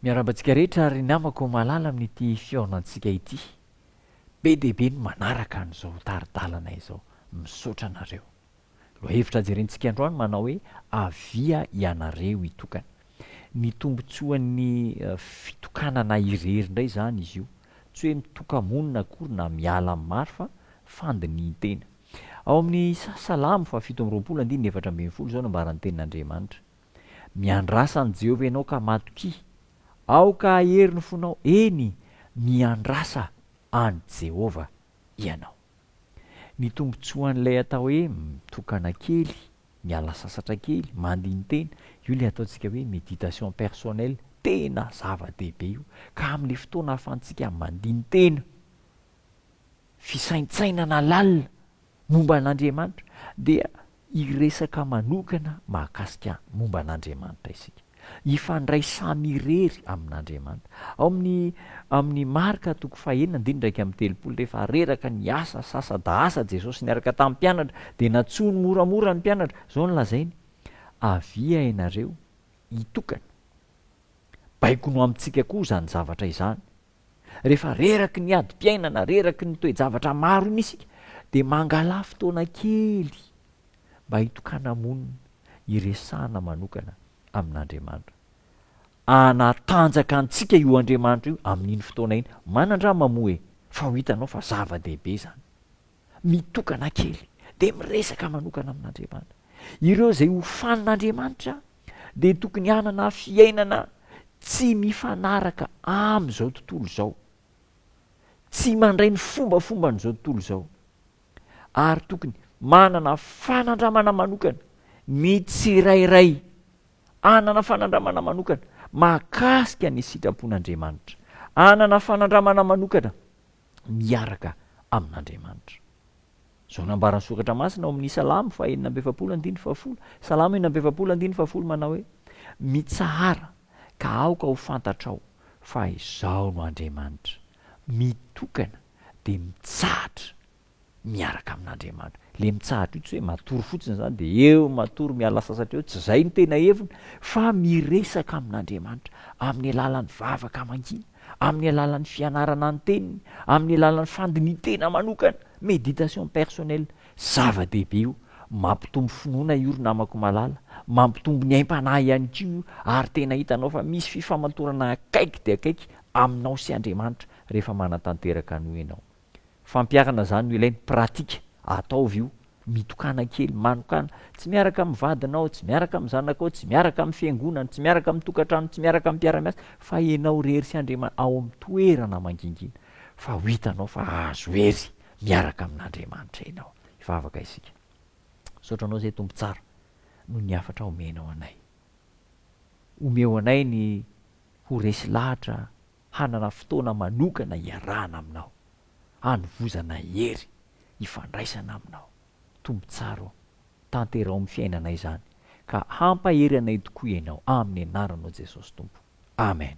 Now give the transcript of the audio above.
Miarabantsika rehetra ary namako malala amin'ity fiaonantsika ity. Be dehibe ny manaraka an'izao taridalana izao, misaotra anareo. Lo hevitra jerentsika androany manao hoe avia ianareo itokana. Ny tombotsoan'ny fitokanana irery indray zany izy io. Tsy hoe mitoka-monina akory na miala maro fa fandinihan-tena. Ao amin'ny Salamo 7:24 zao nambaran'ny tenin'Andriamanitra. Miandrasa ny Jehovah ianao ka matoki. Aoka ahery ny fonao, eny miandrasa any Jehovah ianao. Ny tombotsoan'ilay atao hoe mitokana kely, miala sasatra kely, mandiny-tena, io le ataontsika hoe méditation personnelle, tena zava-dehibe io. Ka amin'le fotoana ahafahantsika mandiny-tena, fisaintsainana lalina momba an'Andriamanitra, dia iresaka manokana mahakasika momba an'Andriamanitra isika. Ifandray samy irery amin'Andriamanitra. Ao amin'ny Marka 4:9-telopolo rehefa reraka ny asa sasa-daasa Jesosy niaraka tamin'ny mpianatra dia natsony moramora ny mpianatra. Zao ny lazainy: avia ianareo itokana. Baiko no amintsika koa zany zavatra izany. Rehefa reraky ny adi-piainana, reraky ny toe-javatra maro iny isika, dia mangala fotoana kely mba hitokana monina, iresahana manokana amin'Andriamanitra. Anatanjaka antsika io Andriamanitra io amin'iny fotoana iny. Manandra mamoe fa ho hitanao fa zava-dehibe zany. Mitokana kely de miresaka manokana amin'Andriamanitra. Ireo zay ho fanin'Andriamanitra de tokony hanana fiainana tsy mifanaraka am'izao tontolo zao, tsy mandray ny fombafomban'izao tontolo zao, ary tokony manana fanandramana manokana mitsirairay, anana fanandramana manokana mahakasika ny sitrapon'Andriamanitra, anana fanandramana manokana miaraka amin'Andriamanitra. Zao nambaran'ny sokatra masina ao amin'ny Salamo 4:2-10. Salamo 4:2-10 manao hoe: mitsahara ka aoka ho fantatrao fa izao no Andriamanitra, mitokana de mitsahatra miaraka amin'Andriamanitra. Le mitsahatra io tsy hoe matory fotsiny zany de eo matory miala sasatra eo, tsy zay ny tena heviny, fa miresaka amin'Andriamanitra amin'ny alalan'ny vavaka mangina, amin'ny alalan'ny fianarana ny teniny, amin'ny alalan'ny fandinitena manokana, méditation personnelle. Zava-dehibe io, mampitombo finoana io ry namako malala, mampitombo ny aim-panahy ihany ko io, ary tena hitanao fa misy fifamatorana akaiky de akaiky aminao sy Andriamanitra rehefa manatanteraka an'io ianao. Fampiarana zany no ilainy, pratika ataovy io, mitokana kely, manokana, tsy miaraka amin'ny vadinao, tsy miaraka amin'ny zanakao, tsy miaraka amin'ny fiangonana, tsy miaraka amin'ny tokantrano, tsy miaraka amin'ny mpiara-miasa, fa ianao rery sy Andriamanitra ao amin'ny toerana mangingina, fa ho hitanao fa azo hery miaraka amin'Andriamanitra ianao. Ivavaka isika. Saotranao zay tompo tsara no ny afatra omenao anay. Omeo anay ny ho resy lahatra, hanana fotoana manokana iarahana aminao, hanovozana hery, ifandraisana aminao. Tombo tsara, tanterao amin'ny fiainanay zany, ka hampahery anay tokoa ianao, amin'ny anaranao Jesosy Tompo. Amen.